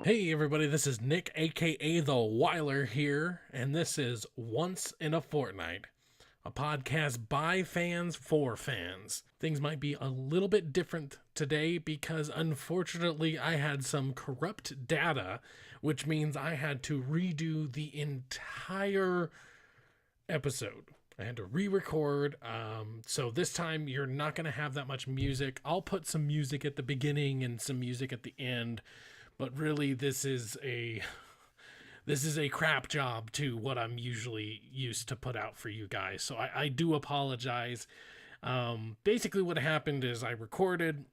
Hey everybody, this is Nick, aka The Weiler here, and this is Once in a Fortnight, a podcast by fans for fans. Things might be a little bit different today because unfortunately I had some corrupt data, which means I had to redo the entire episode. I had to re-record, so this time you're not going to have that much music. I'll put some music at the beginning and some music at the end, but really this is a crap job to what I'm usually used to put out for you guys. So I do apologize. Basically what happened is I recorded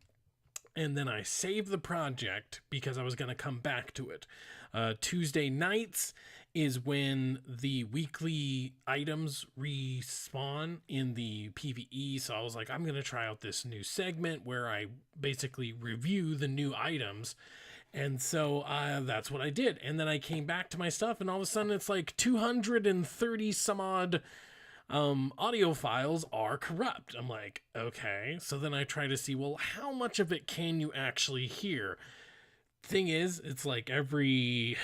and then I saved the project because I was going to come back to it. Tuesday nights is when the weekly items respawn in the PvE. So I was like, I'm going to try out this new segment where I basically review the new items. And so that's what I did. And then I came back to my stuff and all of a sudden it's like 230 some odd audio files are corrupt. I'm like, okay. So then I try to see, well, how much of it can you actually hear? Thing is, it's like every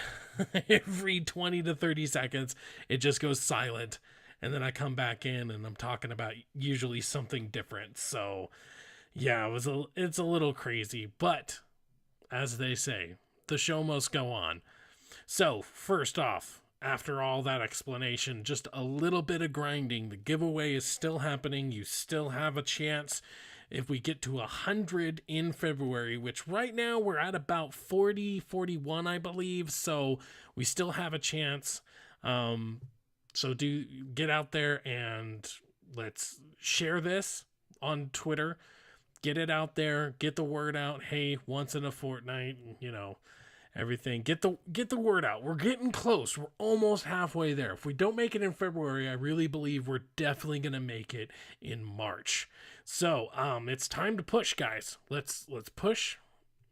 20 to 30 seconds it just goes silent, and then I come back in and I'm talking about usually something different. So yeah, it's a little crazy, but as they say, the show must go on. So first off, after all that explanation, just a little bit of grinding. The giveaway is still happening. You still have a chance. If we get to 100 in February, which right now we're at about 40, 41, I believe. So we still have a chance. So do get out there and let's share this on Twitter. Get it out there. Get the word out. Hey, once in a fortnight, everything. Get the word out. We're getting close. We're almost halfway there. If we don't make it in February, I really believe we're definitely going to make it in March. So, it's time to push, guys. Let's push.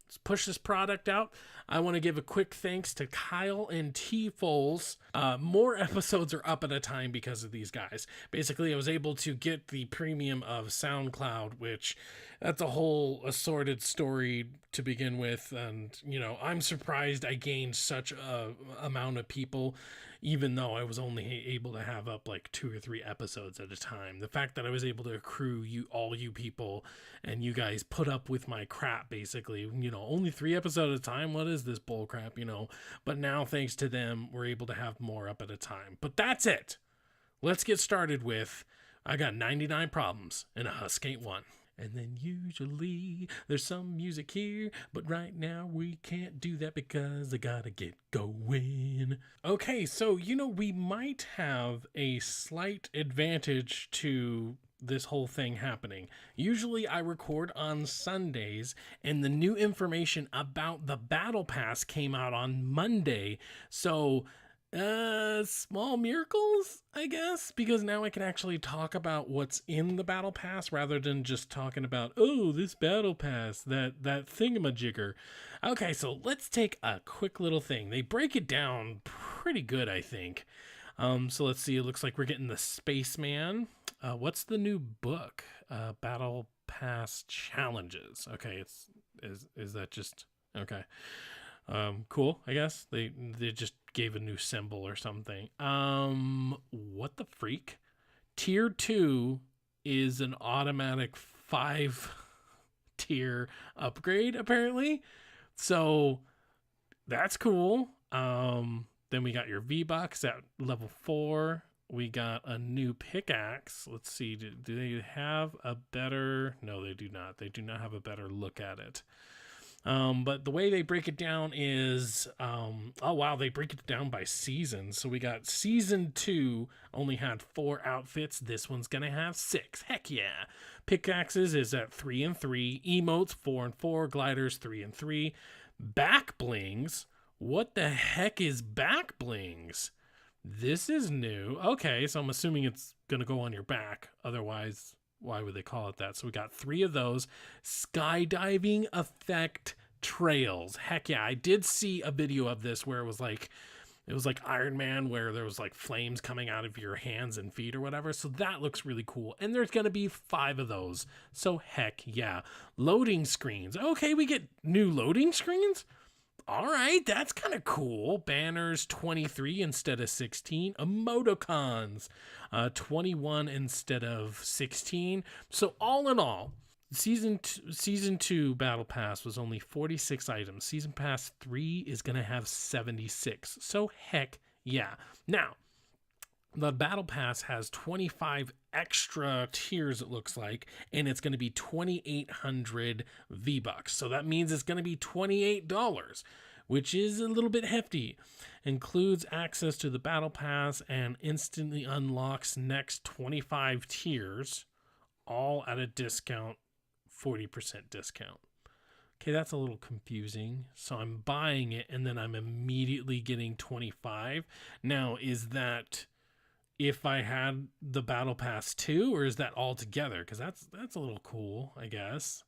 Let's push this product out. I want to give a quick thanks to Kyle and T. Foles. More episodes are up at a time because of these guys. Basically, I was able to get the premium of SoundCloud, which that's a whole assorted story to begin with. And, I'm surprised I gained such a amount of people, even though I was only able to have up like 2 or 3 episodes at a time. The fact that I was able to accrue all you people and you guys put up with my crap, basically, only 3 episodes at a time. What is this bull crap, But now, thanks to them, we're able to have more up at a time. But that's it. Let's get started with, I got 99 problems and a Husk ain't one. And then usually there's some music here, but right now we can't do that because I gotta get going. Okay, so, we might have a slight advantage to this whole thing happening. Usually I record on Sundays, and the new information about the Battle Pass came out on Monday. So small miracles, I guess, because now I can actually talk about what's in the Battle Pass rather than just talking about, oh, this Battle Pass, that thingamajigger. Okay, so let's take a quick little thing. They break it down pretty good, I think. So let's see. It looks like we're getting the Spaceman. What's the new book? Battle Pass Challenges. Okay, is that just okay? Cool. I guess they just gave a new symbol or something. What the freak? Tier 2 is an automatic 5-tier upgrade, apparently. So that's cool. Then we got your V-Bucks at level 4. We got a new pickaxe. Let's see. Do they have a better... No, they do not. They do not have a better look at it. But the way they break it down is... oh, wow. They break it down by season. So we got Season 2 only had 4 outfits. This one's going to have 6. Heck yeah. Pickaxes is at 3 and 3. Emotes 4 and 4. Gliders 3 and 3. Back blings... What the heck is back blings? This is new. Okay, so I'm assuming it's going to go on your back. Otherwise, why would they call it that? So we got 3 of those. Skydiving effect trails. Heck yeah, I did see a video of this where it was like It was like Iron Man where there was like flames coming out of your hands and feet or whatever. So that looks really cool. And there's going to be 5 of those. So heck yeah. Loading screens. Okay, we get new loading screens? All right, that's kind of cool. Banners 23 instead of 16. Emoticons 21 instead of 16. So all in all, Season 2 Battle Pass was only 46 items. Season Pass 3 is going to have 76. So heck yeah. Now, the Battle Pass has 25 extra tiers, it looks like, and it's going to be 2,800 V-Bucks. So that means it's going to be $28, which is a little bit hefty. Includes access to the Battle Pass and instantly unlocks next 25 tiers, all at a discount, 40% discount. Okay, that's a little confusing. So I'm buying it and then I'm immediately getting 25. Now, is that if I had the Battle Pass too, or is that all together? Because that's a little cool, I guess.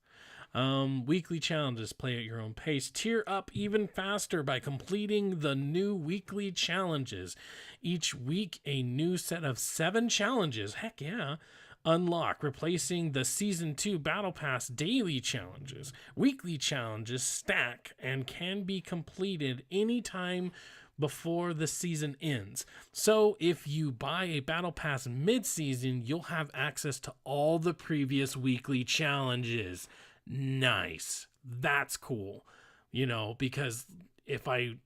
Weekly challenges, play at your own pace. Tier up even faster by completing the new weekly challenges. Each week, a new set of 7 challenges. Heck yeah. Unlock, replacing the Season 2 Battle Pass daily challenges. Weekly challenges stack and can be completed anytime before the season ends. So if you buy a Battle Pass mid-season, you'll have access to all the previous weekly challenges. Nice. That's cool. Because if I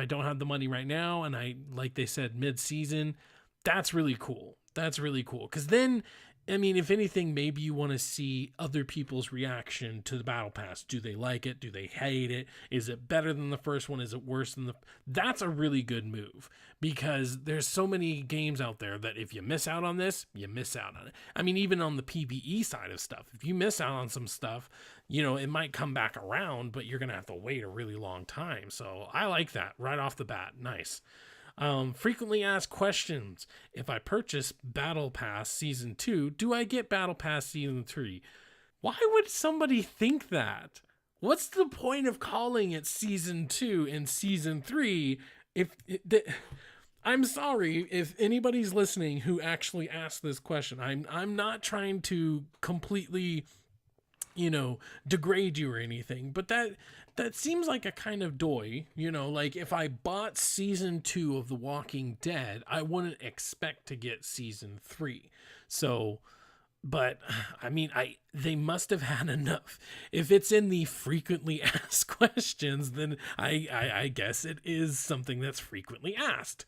don't have the money right now and I, like they said, mid-season, that's really cool. That's really cool. Because then, I mean, if anything, maybe you want to see other people's reaction to the Battle Pass. Do they like it? Do they hate it? Is it better than the first one? Is it worse than That's a really good move, because there's so many games out there that if you miss out on this, you miss out on it. I mean, even on the PvE side of stuff, if you miss out on some stuff, it might come back around, but you're going to have to wait a really long time. So I like that right off the bat. Nice. Frequently asked questions. If I purchase Battle Pass Season 2, do I get Battle Pass Season 3? Why would somebody think that? What's the point of calling it Season 2 and Season 3 I'm sorry if anybody's listening who actually asked this question. I'm not trying to completely degrade you or anything, but that seems like a kind of doy, like if I bought Season 2 of The Walking Dead, I wouldn't expect to get Season 3. So, but I mean, they must have had enough. If it's in the frequently asked questions, then I guess it is something that's frequently asked.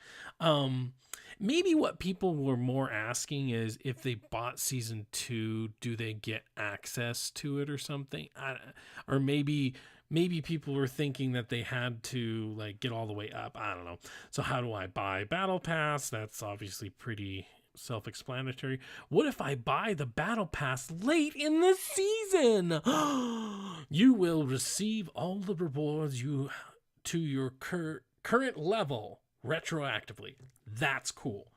Maybe what people were more asking is if they bought Season 2, do they get access to it or something? Or maybe people were thinking that they had to get all the way up. I don't know. So how do I buy Battle Pass? That's obviously pretty self-explanatory. What if I buy the Battle Pass late in the season? You will receive all the rewards to your current level retroactively. That's cool.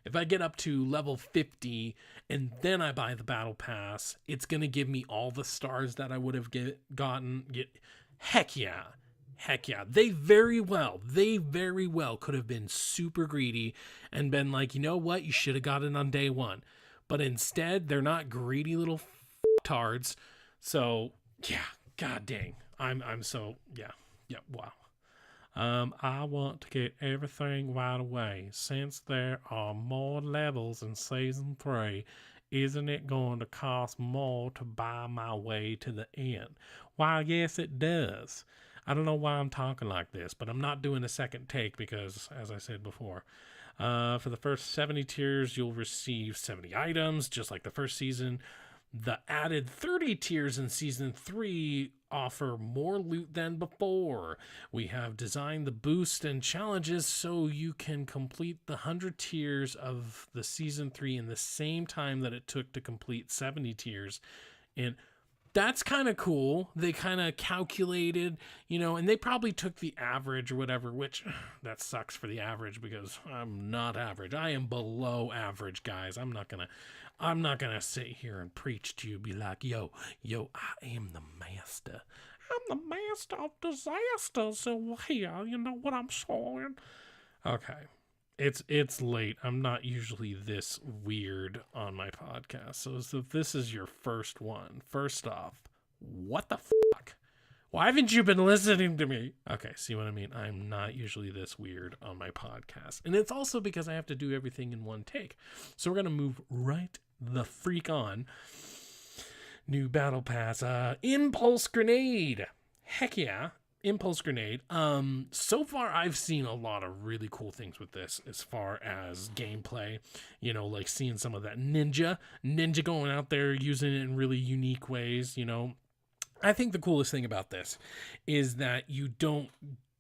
If I get up to level 50 and then I buy the Battle Pass, it's going to give me all the stars that I would have gotten. Heck yeah. Heck yeah. They very well could have been super greedy and been like, you know what? You should have got it on day 1. But instead, they're not greedy little tards. So, yeah. God dang. I'm so, yeah. Yeah, wow. I want to get everything right away. Since there are more levels in Season 3, isn't it going to cost more to buy my way to the end? Why, yes, it does. I don't know why I'm talking like this, but I'm not doing a second take because, as I said before, for the first 70 tiers, you'll receive 70 items, just like the first season. The added 30 tiers in Season 3 offer more loot than before. We have designed the boost and challenges so you can complete the 100 tiers of the Season 3 in the same time that it took to complete 70 tiers. And that's kind of cool. They kind of calculated, and they probably took the average or whatever, which that sucks for the average because I'm not average. I am below average, guys. I'm not gonna sit here and preach to you, be like, yo, I am the master. I'm the master of disaster. So here, you know what I'm saying? Okay. It's late. I'm not usually this weird on my podcast. So if this is your first one, first off, what the fuck? Why haven't you been listening to me? Okay, see what I mean? I'm not usually this weird on my podcast. And it's also because I have to do everything in one take. So we're going to move right the freak on. New battle pass. Impulse grenade. Heck yeah. Impulse grenade. So far I've seen a lot of really cool things with this as far as gameplay, like seeing some of that ninja going out there using it in really unique ways. I think the coolest thing about this is that you don't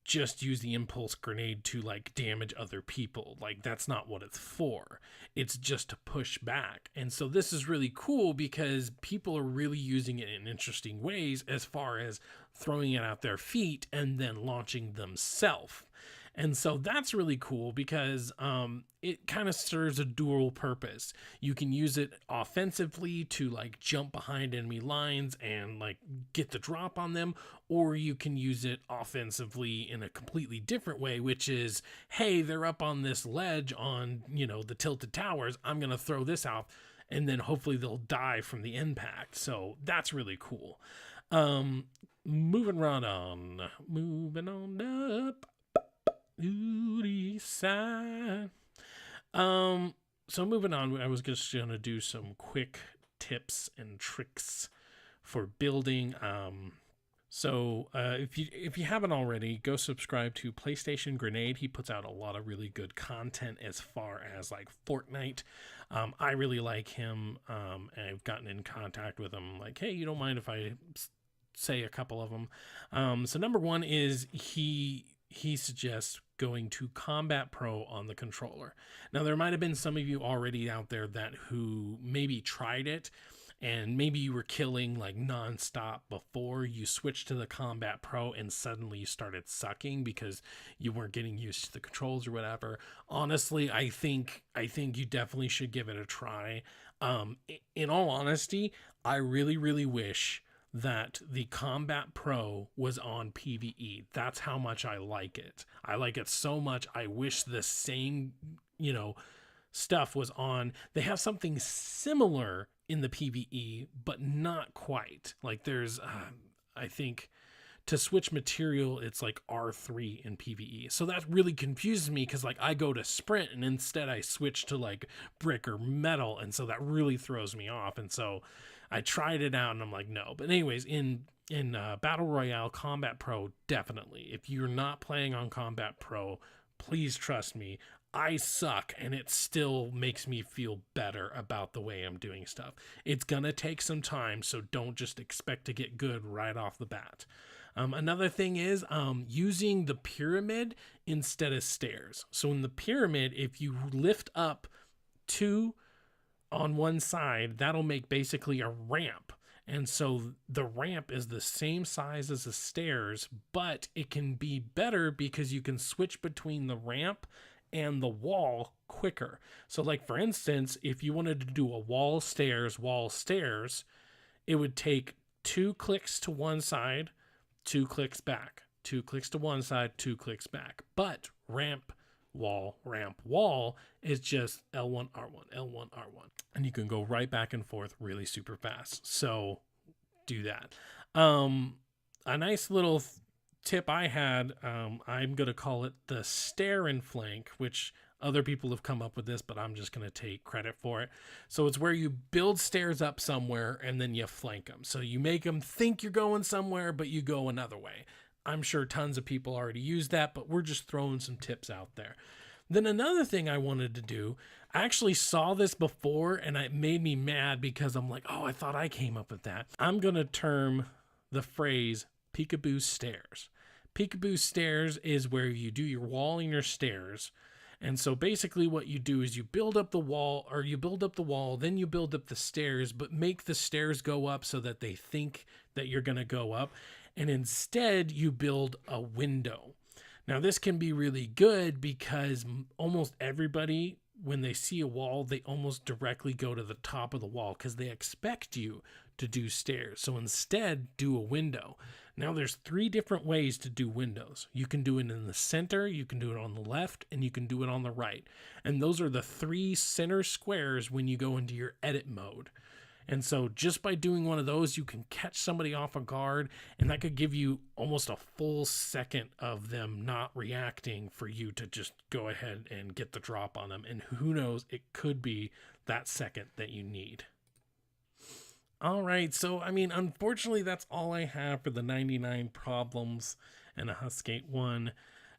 just use the impulse grenade to like damage other people. Like that's not what it's for. It's just to push back. And so this is really cool because people are really using it in interesting ways as far as throwing it at their feet and then launching themselves. And so that's really cool because it kind of serves a dual purpose. You can use it offensively to like jump behind enemy lines and like get the drop on them, or you can use it offensively in a completely different way, which is, hey, they're up on this ledge on, the tilted towers. I'm going to throw this out and then hopefully they'll die from the impact. So that's really cool. Moving on up. Side. So moving on, I was just gonna do some quick tips and tricks for building. If you haven't already, go subscribe to PlayStation Grenade. He puts out a lot of really good content as far as like Fortnite. I really like him, and I've gotten in contact with him. Like, hey, you don't mind if I say a couple of them? So number one is he suggests going to Combat Pro on the controller. Now, there might have been some of you already out there who maybe tried it, and maybe you were killing like nonstop before you switched to the Combat Pro and suddenly you started sucking because you weren't getting used to the controls or whatever. Honestly, I think you definitely should give it a try. In all honesty, I really, really wish that the Combat Pro was on PvE. That's how much I like it. I like it so much. I wish the same, stuff was on. They have something similar in the PvE, but not quite. Like there's, I think to switch material, it's like R3 in PvE. So that really confuses me because like I go to sprint and instead I switch to like brick or metal. And so that really throws me off. And so I tried it out and I'm like, no. But anyways, in Battle Royale, Combat Pro, definitely. If you're not playing on Combat Pro, please trust me. I suck and it still makes me feel better about the way I'm doing stuff. It's going to take some time, so don't just expect to get good right off the bat. Another thing is using the pyramid instead of stairs. So in the pyramid, if you lift up 2 on one side, that'll make basically a ramp. And so the ramp is the same size as the stairs, but it can be better because you can switch between the ramp and the wall quicker. So like for instance, if you wanted to do a wall, stairs, it would take 2 clicks to one side, 2 clicks back, 2 clicks to one side, 2 clicks back. But ramp, wall is just L1, R1, L1, R1. And you can go right back and forth really super fast. So do that. A nice little tip I had, I'm going to call it the stare and flank, which other people have come up with this, but I'm just going to take credit for it. So it's where you build stairs up somewhere and then you flank them. So you make them think you're going somewhere, but you go another way. I'm sure tons of people already use that, but we're just throwing some tips out there. Then another thing I wanted to do, I actually saw this before and it made me mad because I'm like, oh, I thought I came up with that. I'm going to term the phrase peekaboo stairs. Peekaboo stairs is where you do your wall and your stairs. And so basically what you do is you build up the wall, then you build up the stairs, but make the stairs go up so that they think that you're going to go up. And instead you build a window. Now this can be really good because almost everybody, when they see a wall, they almost directly go to the top of the wall because they expect you to do stairs. So instead, do a window. Now there's 3 different ways to do windows. You can do it in the center, you can do it on the left, and you can do it on the right. And those are the 3 center squares when you go into your edit mode. And so just by doing one of those, you can catch somebody off a guard, and that could give you almost a full second of them not reacting for you to just go ahead and get the drop on them. And who knows, it could be that second that you need. All right, so I mean, unfortunately, that's all I have for the 99 problems and a Husky 1.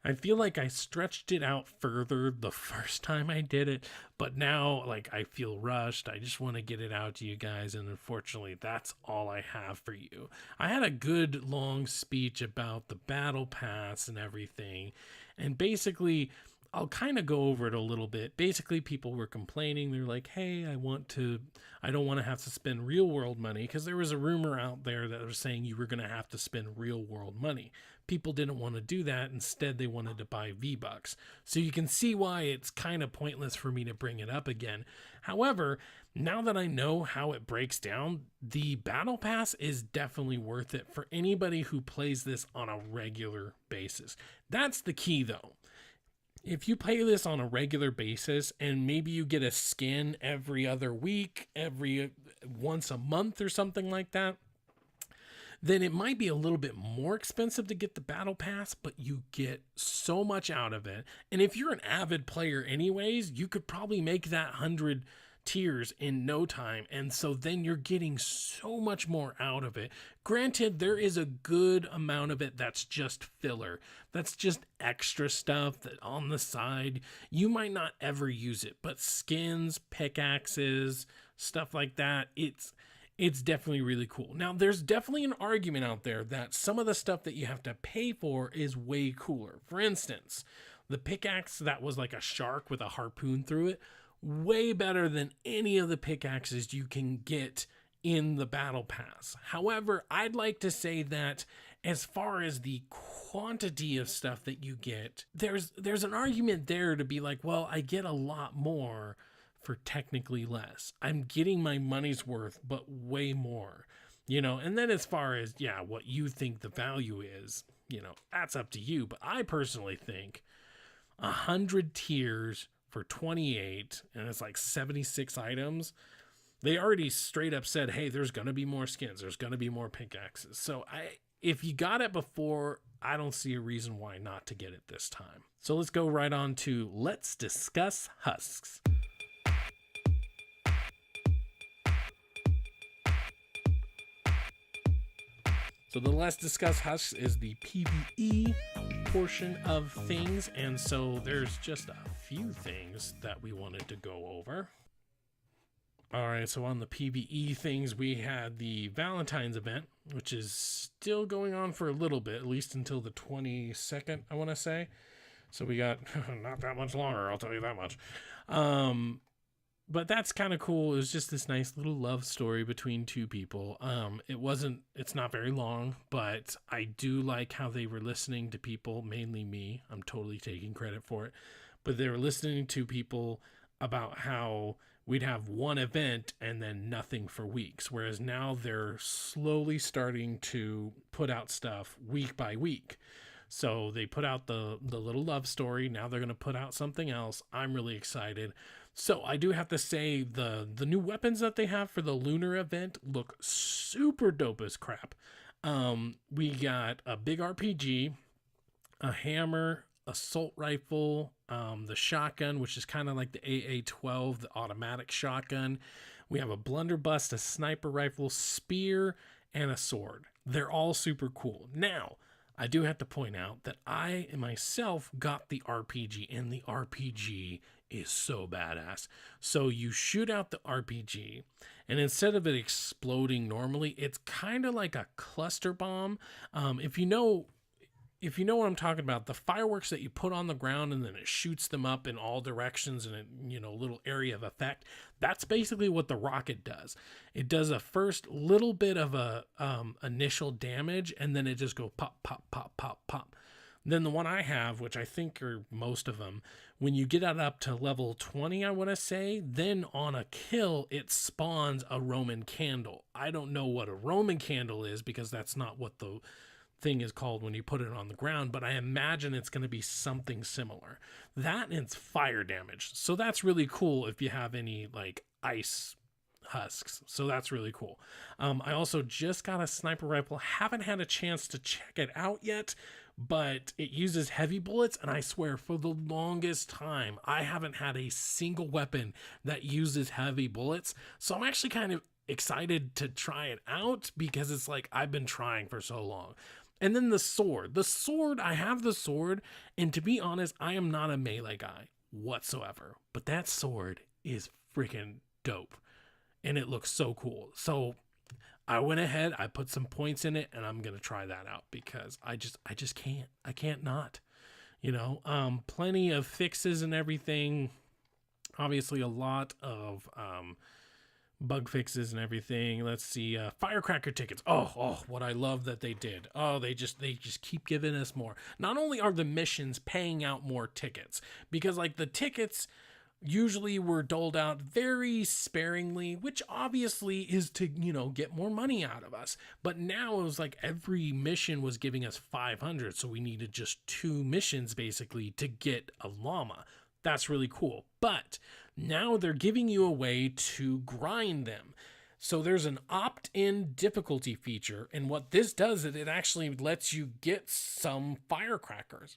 I feel like I stretched it out further the first time I did it, but now, like, I feel rushed. I just want to get it out to you guys, and unfortunately, that's all I have for you. I had a good long speech about the Battle Pass and everything, and basically, I'll kind of go over it a little bit. Basically, people were complaining. They're like, hey, I don't want to have to spend real world money, because there was a rumor out there that was saying you were going to have to spend real world money. People didn't want to do that. Instead, they wanted to buy V-Bucks. So you can see why it's kind of pointless for me to bring it up again. However, now that I know how it breaks down, the Battle Pass is definitely worth it for anybody who plays this on a regular basis. That's the key, though. If you play this on a regular basis and maybe you get a skin every other week, once a month or something like that, then it might be a little bit more expensive to get the Battle Pass, but you get so much out of it. And if you're an avid player anyways, you could probably make that 100 tiers in no time. And so then you're getting so much more out of it. Granted, there is a good amount of it that's just filler. That's just extra stuff that on the side, you might not ever use it, but skins, pickaxes, stuff like that, it's definitely really cool. Now, there's definitely an argument out there that some of the stuff that you have to pay for is way cooler. For instance, the pickaxe that was like a shark with a harpoon through it, way better than any of the pickaxes you can get in the Battle Pass. However, I'd like to say that as far as the quantity of stuff that you get, there's an argument there to be like, well, I get a lot more for technically less. I'm getting my money's worth, but way more, and then as far as, what you think the value is, that's up to you. But I personally think 100 tiers for 28, and it's like 76 items. They already straight up said, hey, there's going to be more skins. There's going to be more pickaxes. So if you got it before, I don't see a reason why not to get it this time. So let's go right on to let's discuss husks. So the Let's Discuss Husks is the PvE portion of things, and so there's just a few things that we wanted to go over. All right, so on the PvE things, we had the Valentine's event, which is still going on for a little bit, at least until the 22nd, I want to say. So we got not that much longer, I'll tell you that much. But that's kind of cool. It was just this nice little love story between 2 people. It's not very long, but I do like how they were listening to people, mainly me. I'm totally taking credit for it. But they were listening to people about how we'd have one event and then nothing for weeks. Whereas now they're slowly starting to put out stuff week by week. So they put out the little love story. Now they're going to put out something else. I'm really excited. So I do have to say the new weapons that they have for the lunar event look super dope as crap. We got a big RPG, a hammer, assault rifle, the shotgun, which is kind of like the AA-12, the automatic shotgun. We have a blunderbuss, a sniper rifle, spear, and a sword. They're all super cool. Now, I do have to point out that I myself got the RPG, and the RPG is so badass. So you shoot out the RPG, and instead of it exploding normally, it's kind of like a cluster bomb. If you know what I'm talking about, the fireworks that you put on the ground and then it shoots them up in all directions in a little area of effect, that's basically what the rocket does. It does a first little bit of a initial damage, and then it just goes pop, pop, pop, pop, pop. Then the one I have, which I think are most of them, when you get it up to level 20, I want to say, then on a kill, it spawns a Roman candle. I don't know what a Roman candle is because that's not what the thing is called when you put it on the ground, but I imagine it's going to be something similar. That and it's fire damage. So that's really cool if you have any like ice husks. So that's really cool. I also just got a sniper rifle. Haven't had a chance to check it out yet, but it uses heavy bullets, and I swear for the longest time I haven't had a single weapon that uses heavy bullets. So I'm actually kind of excited to try it out because it's like I've been trying for so long. And then the sword. I have the sword, and to be honest, I am not a melee guy whatsoever, but that sword is freaking dope. And it looks so cool. So I went ahead, I put some points in it, and I'm going to try that out because I just can't. I can't not. Plenty of fixes and everything. Obviously a lot of bug fixes and everything. Let's see, firecracker tickets. Oh, what I love that they did. Oh, they just keep giving us more. Not only are the missions paying out more tickets, because like the tickets usually were doled out very sparingly, which obviously is to, get more money out of us. But now it was like every mission was giving us 500. So we needed just 2 missions basically to get a llama. That's really cool. But now they're giving you a way to grind them. So there's an opt-in difficulty feature. And what this does is it actually lets you get some firecrackers.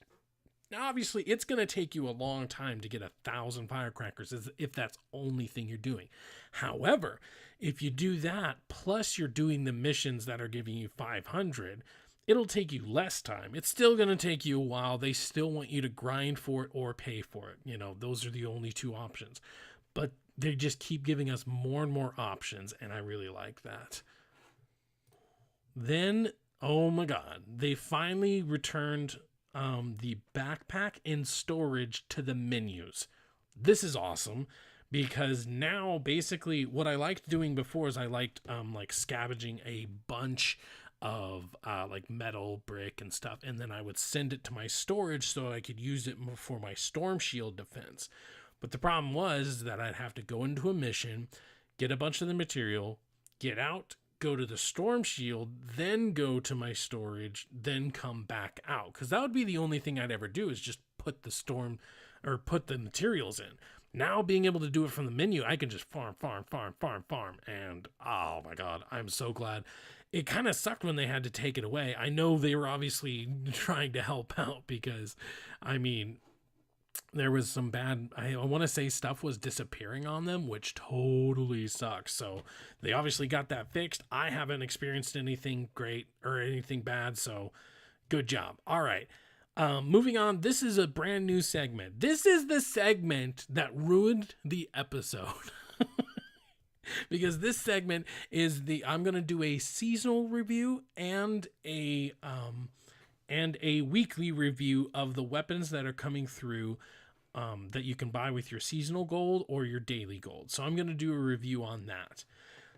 Now, obviously, it's going to take you a long time to get 1,000 firecrackers if that's the only thing you're doing. However, if you do that, plus you're doing the missions that are giving you 500, it'll take you less time. It's still going to take you a while. They still want you to grind for it or pay for it. Those are the only 2 options. But they just keep giving us more and more options, and I really like that. Then, oh my God, they finally returned the backpack and storage to the menus. This is awesome because now basically what I liked doing before is I liked like scavenging a bunch of like metal, brick and stuff, and then I would send it to my storage so I could use it for my storm shield defense. But the problem was that I'd have to go into a mission, get a bunch of the material, get out, go to the storm shield, then go to my storage, then come back out. Because that would be the only thing I'd ever do is just put the materials in. Now being able to do it from the menu, I can just farm. And oh my God, I'm so glad. It kind of sucked when they had to take it away. I know they were obviously trying to help out because, there was some bad, I want to say stuff was disappearing on them, which totally sucks. So they obviously got that fixed. I haven't experienced anything great or anything bad. So good job. All right. Moving on. This is a brand new segment. This is the segment that ruined the episode. Because this segment is I'm going to do a seasonal review and a weekly review of the weapons that are coming through that you can buy with your seasonal gold or your daily gold. So I'm going to do a review on that.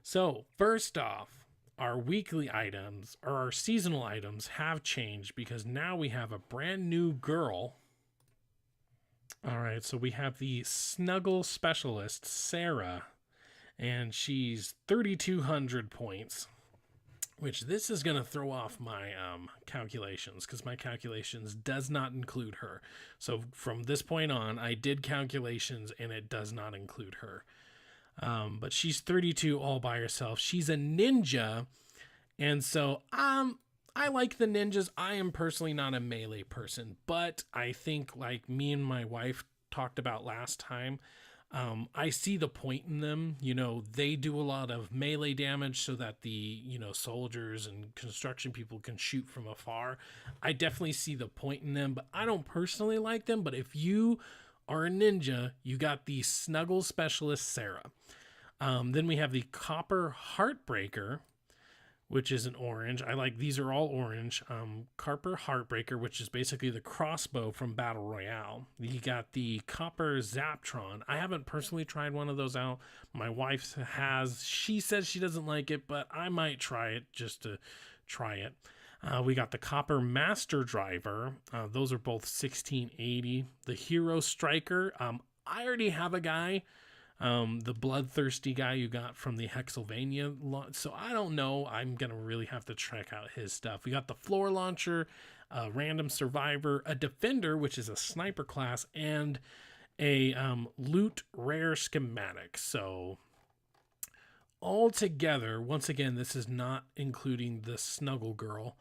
So first off, our weekly items or our seasonal items have changed because now we have a brand new girl. All right, so we have the Snuggle Specialist, Sarah, and she's 3,200 points. Which this is going to throw off my calculations because my calculations does not include her. So from this point on, I did calculations and it does not include her. But she's 32 all by herself. She's a ninja. And so I like the ninjas. I am personally not a melee person, but I think like me and my wife talked about last time, I see the point in them. They do a lot of melee damage so that the, soldiers and construction people can shoot from afar. I definitely see the point in them, but I don't personally like them. But if you are a ninja, you got the Snuggle Specialist, Sarah. Then we have the Copper Heartbreaker, which is an orange. These are all orange. Copper Heartbreaker, which is basically the crossbow from Battle Royale. You got the Copper Zaptron. I haven't personally tried one of those out. My wife has. She says she doesn't like it, but I might try it just to try it. We got the Copper Master Driver. Those are both 1680. The Hero Striker. I already have a guy The bloodthirsty guy you got from the Hexylvania launch. So I don't know. I'm going to really have to check out his stuff. We got the floor launcher, a random survivor, a defender, which is a sniper class, and a loot rare schematic. So altogether, once again, this is not including the Snuggle Girl.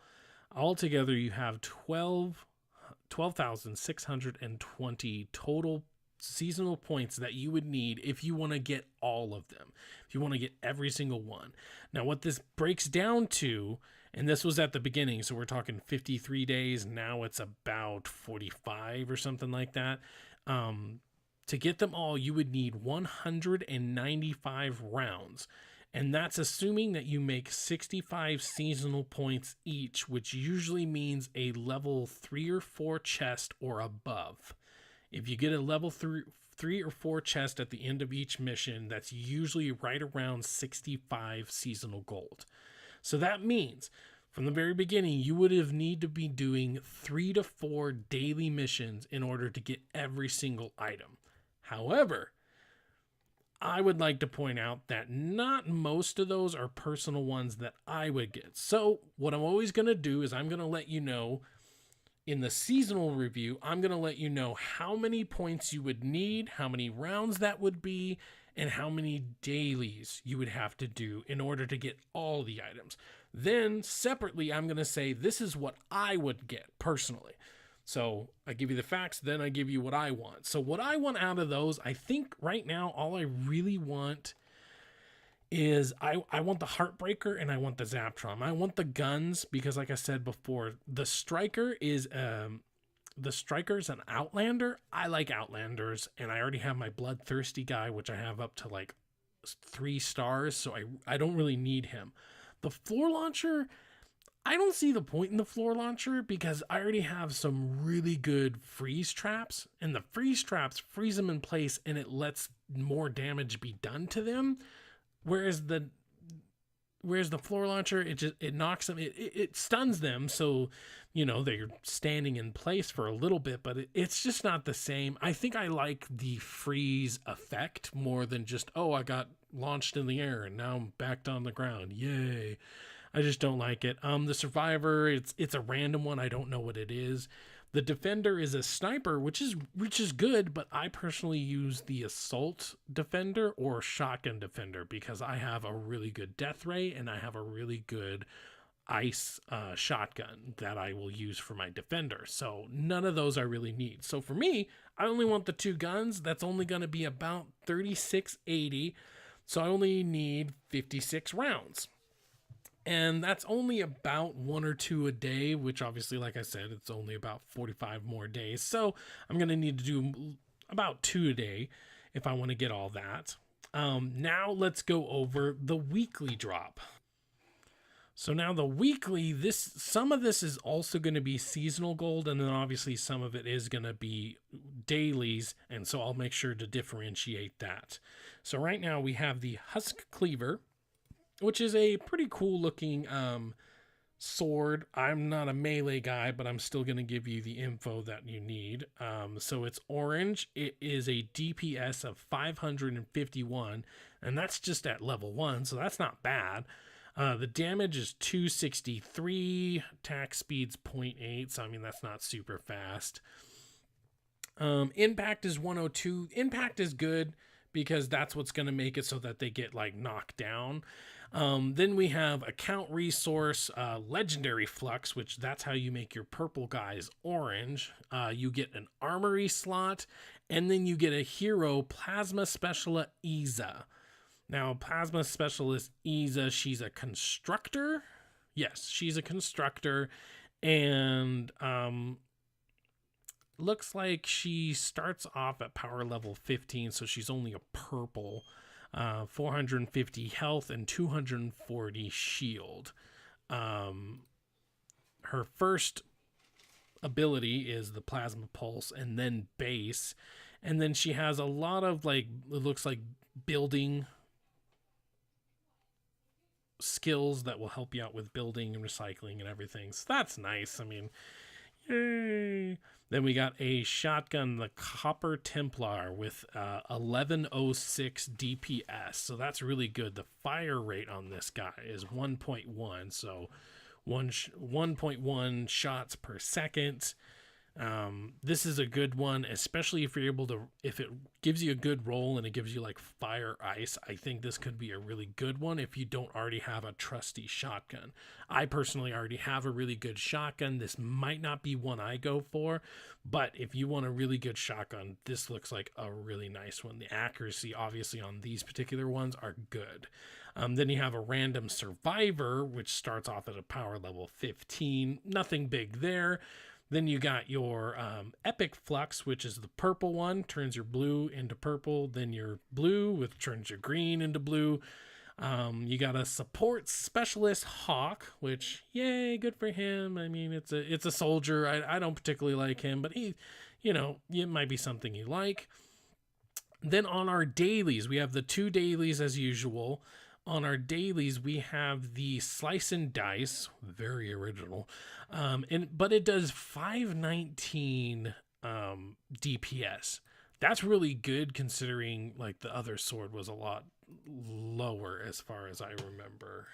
Altogether, you have 12,620 total seasonal points that you would need if you want to get all of them, if you want to get every single one. Now, what this breaks down to, and this was at the beginning, so we're talking 53 days, now it's about 45 or something like that. To get them all, you would need 195 rounds. And that's assuming that you make 65 seasonal points each, which usually means a level 3 or 4 chest or above. If you get a level 3 or 4 chest at the end of each mission, that's usually right around 65 seasonal gold. So that means from the very beginning, you would have need to be doing 3 to 4 daily missions in order to get every single item. However, I would like to point out that not most of those are personal ones that I would get. So what I'm always going to do is I'm going to let you know in the seasonal review, I'm going to let you know how many points you would need, how many rounds that would be, and how many dailies you would have to do in order to get all the items. Then separately, I'm going to say this is what I would get personally. So I give you the facts, then I give you what I want. So what I want out of those, I think right now, all I really want is I want the Heartbreaker and I want the Zaptron. I want the guns because, like I said before, the Striker is an Outlander. I like Outlanders, and I already have my Bloodthirsty guy, which I have up to like 3 stars, so I don't really need him. The floor launcher, I don't see the point in the floor launcher because I already have some really good freeze traps, and the freeze traps freeze them in place and it lets more damage be done to them. Whereas the floor launcher, it knocks them, it stuns them, so they're standing in place for a little bit, but it's just not the same. I think I like the freeze effect more than just, oh, I got launched in the air and now I'm backed on the ground. Yay. I just don't like it. The survivor, it's a random one. I don't know what it is. The defender is a sniper, which is good, but I personally use the assault defender or shotgun defender because I have a really good death ray and I have a really good ice shotgun that I will use for my defender. So none of those I really need. So for me, I only want the 2 guns. That's only going to be about 3680. So I only need 56 rounds. And that's only about 1 or 2 a day, which obviously, like I said, it's only about 45 more days. So I'm going to need to do about 2 a day if I want to get all that. Now let's go over the weekly drop. So now the weekly, some of this is also going to be seasonal gold, and then obviously some of it is going to be dailies, and so I'll make sure to differentiate that. So right now we have the Husk Cleaver, which is a pretty cool looking sword. I'm not a melee guy, but I'm still going to give you the info that you need. So it's orange. It is a DPS of 551, and that's just at level 1, so that's not bad. The damage is 263, attack speed's 0.8, so I mean that's not super fast. Impact is 102. Impact is good because that's what's going to make it so that they get like knocked down. Then we have account resource, legendary flux, which that's how you make your purple guys orange. You get an armory slot, and then you get a hero, Plasma Specialist Isa. Now, Plasma Specialist Isa, she's a constructor. Yes, she's a constructor, and looks like she starts off at power level 15, so she's only a purple. 450 health and 240 shield. Her first ability is the plasma pulse and then base, and then she has a lot of it looks like building skills that will help you out with building and recycling and everything. So that's nice. I mean, Yay. Then we got a shotgun, the Copper Templar with 1106 DPS. So that's really good. The fire rate on this guy is 1.1. So 1.1 shots per second. This is a good one, especially if you're able to, if it gives you a good roll and it gives you like fire ice. I think this could be a really good one if you don't already have a trusty shotgun. I personally already have a really good shotgun. This might not be one I go for, but if you want a really good shotgun, this looks like a really nice one. The accuracy, obviously, on these particular ones are good. Then you have a random survivor, which starts off at a power level 15. Nothing big there. Then you got your Epic Flux, which is the purple one, turns your blue into purple. Then your blue, which turns your green into blue. You got a Support Specialist Hawk, which, yay, good for him. I mean, it's a soldier. I don't particularly like him, but he, it might be something you like. Then on our dailies, we have the 2 dailies as usual. On our dailies, we have the Slice and Dice, very original, but it does 519 DPS. That's really good considering like the other sword was a lot lower as far as I remember.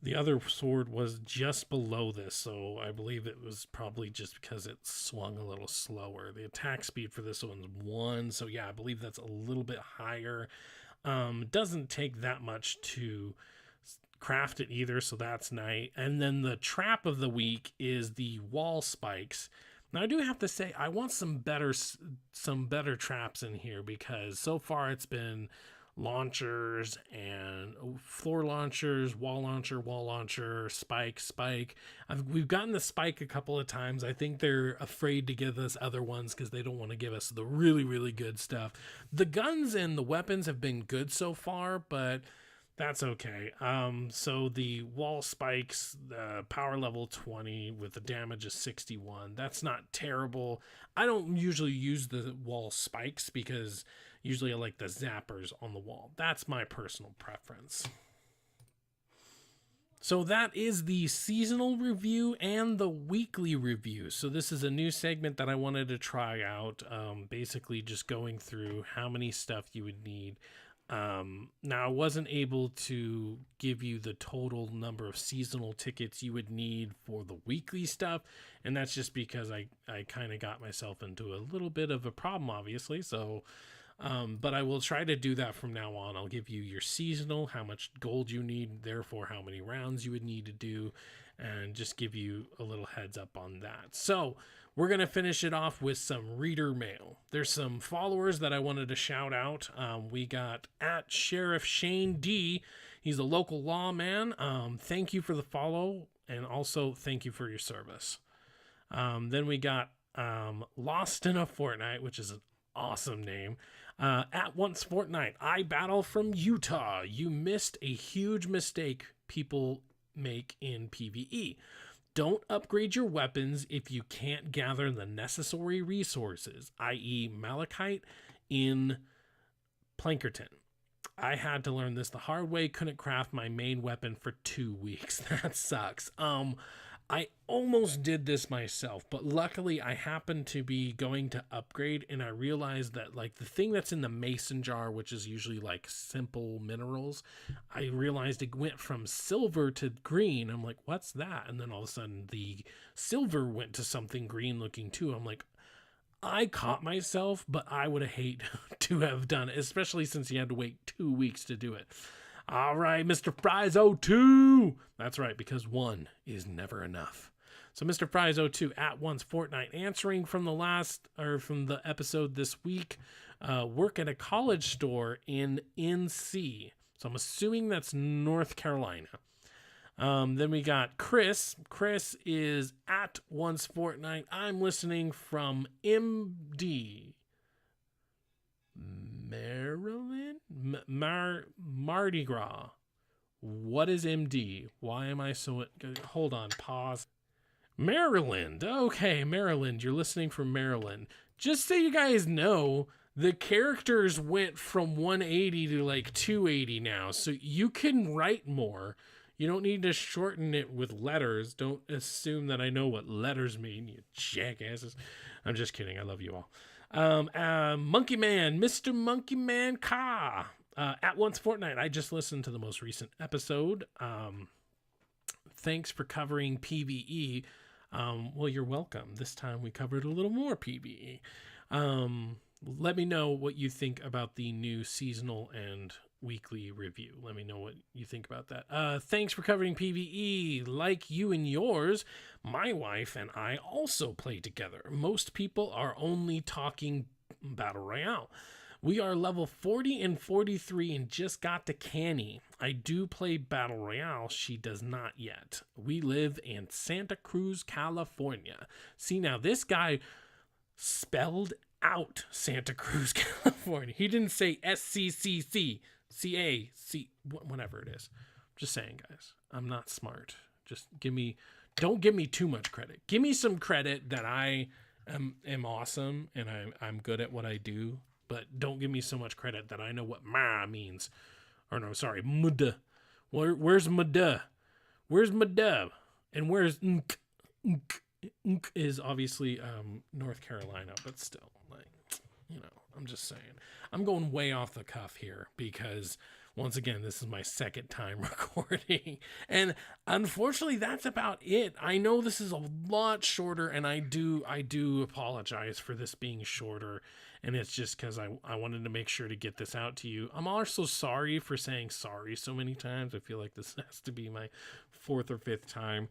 The other sword was just below this, so I believe it was probably just because it swung a little slower. The attack speed for this one's 1, so yeah, I believe that's a little bit higher. Doesn't take that much to craft it either, so that's nice. And then the trap of the week is the wall spikes. Now I do have to say I want some better traps in here, because so far it's been launchers and floor launchers, wall launcher, spike. We've gotten the spike a couple of times. I think they're afraid to give us other ones because they don't want to give us the really, really good stuff. The guns and the weapons have been good so far, but that's okay. So the wall spikes, power level 20 with the damage of 61. That's not terrible. I don't usually use the wall spikes because usually I like the zappers on the wall. That's my personal preference. So that is the seasonal review and the weekly review. So this is a new segment that I wanted to try out. Basically just going through how many stuff you would need. Now I wasn't able to give you the total number of seasonal tickets you would need for the weekly stuff, and that's just because I kind of got myself into a little bit of a problem, obviously. So but I will try to do that from now on. I'll give you your seasonal, how much gold you need, therefore how many rounds you would need to do, and just give you a little heads up on that. So we're going to finish it off with some reader mail. There's some followers that I wanted to shout out. We got at Sheriff Shane D. He's a local lawman. Thank you for the follow, and also thank you for your service. Then we got Lost in a Fortnite, which is an awesome name. At Once Fortnite, I battle from Utah. You missed a huge mistake people make in PvE. Don't upgrade your weapons if you can't gather the necessary resources, i.e. malachite in Plankerton. I had to learn this the hard way. Couldn't craft my main weapon for 2 weeks. That sucks. I almost did this myself, but luckily I happened to be going to upgrade, and I realized that like the thing that's in the mason jar, which is usually like simple minerals, I realized it went from silver to green. I'm like, what's that? And then all of a sudden the silver went to something green looking too. I'm like, I caught myself, but I would have hated to have done it, especially since you had to wait 2 weeks to do it. All right, Mr. Fries 02. That's right, because 1 is never enough. So Mr. Fries 02 at Once Fortnite, answering from the episode this week. Work at a college store in NC. So I'm assuming that's North Carolina. Then we got Chris. Chris is at Once Fortnite. I'm listening from MD. Maryland? Mardi Gras. What is MD? Why am I so... Hold on, pause. Maryland. Okay, Maryland. You're listening from Maryland. Just so you guys know, the characters went from 180 to like 280 now. So you can write more. You don't need to shorten it with letters. Don't assume that I know what letters mean, you jackasses. I'm just kidding. I love you all. Monkey Man, Mr. Monkey Man Ka. At Once Fortnite. I just listened to the most recent episode. Thanks for covering PvE. Well, you're welcome. This time we covered a little more PvE. Let me know what you think about the new seasonal and weekly review. Let me know what you think about that. Thanks for covering PvE. Like you and yours, my wife and I also play together. Most people are only talking Battle Royale. We are level 40 and 43 and just got to Canny. I do play Battle Royale. She does not yet. We live in Santa Cruz, California. See, now this guy spelled out Santa Cruz, California. He didn't say SCCC, CAC, whatever it is. Just saying, guys, I'm not smart. Just don't give me too much credit. Give me some credit that I am awesome and I'm good at what I do. But don't give me so much credit that I know what ma means. Or no, sorry, muda. Where's muda? Where's muda? And where's nk? Nk is obviously North Carolina, but still, like, you know, I'm just saying. I'm going way off the cuff here because, once again, this is my second time recording. And unfortunately, that's about it. I know this is a lot shorter, and I do apologize for this being shorter. And it's just because I wanted to make sure to get this out to you. I'm also sorry for saying sorry so many times. I feel like this has to be my 4th or 5th time.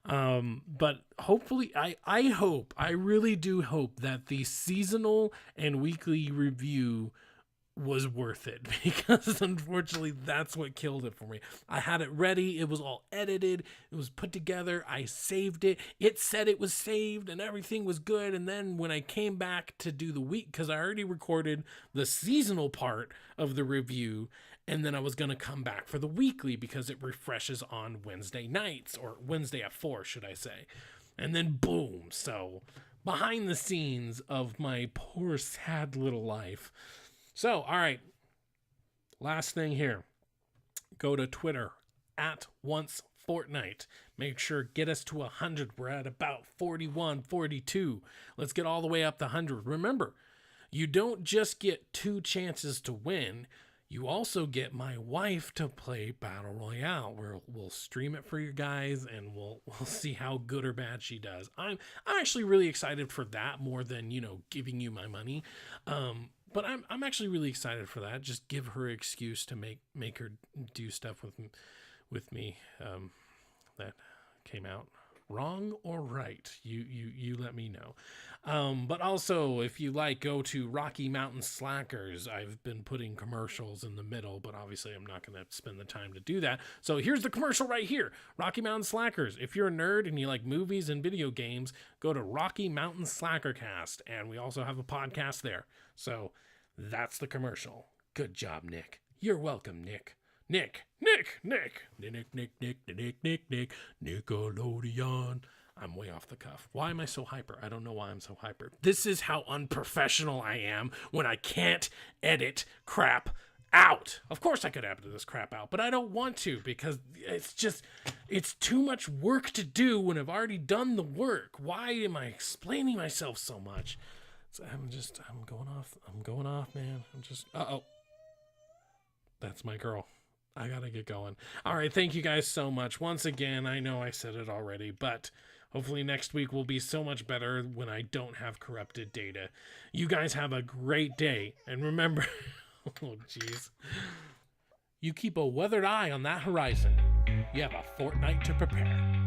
But hopefully, I really do hope that the seasonal and weekly review was worth it, because unfortunately that's what killed it for me. I had it ready, it was all edited, it was put together, I saved it, it said it was saved and everything was good, and then when I came back to do the week, because I already recorded the seasonal part of the review, and then I was going to come back for the weekly because it refreshes on Wednesday nights, or Wednesday at 4, should I say. And then boom, so behind the scenes of my poor sad little life. So, all right, last thing here, go to Twitter, at Once Fortnite. Make sure, get us to 100. We're at about 41, 42. Let's get all the way up to 100. Remember, you don't just get 2 chances to win. You also get my wife to play Battle Royale, where we'll stream it for you guys, and we'll see how good or bad she does. I'm actually really excited for that more than, you know, giving you my money. But I'm actually really excited for that. Just give her an excuse to make her do stuff with me that came out wrong or right. You let me know. But also, if you like, go to Rocky Mountain Slackers. I've been putting commercials in the middle, but obviously I'm not going to spend the time to do that. So here's the commercial right here. Rocky Mountain Slackers. If you're a nerd and you like movies and video games, go to Rocky Mountain Slackercast. And we also have a podcast there. So that's the commercial. Good job, Nick. You're welcome, Nick. Nickelodeon. I'm way off the cuff. Why am I so hyper? I don't know why I'm so hyper. This is how unprofessional I am when I can't edit crap out. Of course I could edit this crap out, but I don't want to, because it's too much work to do when I've already done the work. Why am I explaining myself so much? I'm going off, man. That's my girl. I gotta get going. All right, thank you guys so much. Once again, I know I said it already, but hopefully next week will be so much better when I don't have corrupted data. You guys have a great day, and remember, oh jeez, you keep a weathered eye on that horizon. You have a fortnight to prepare.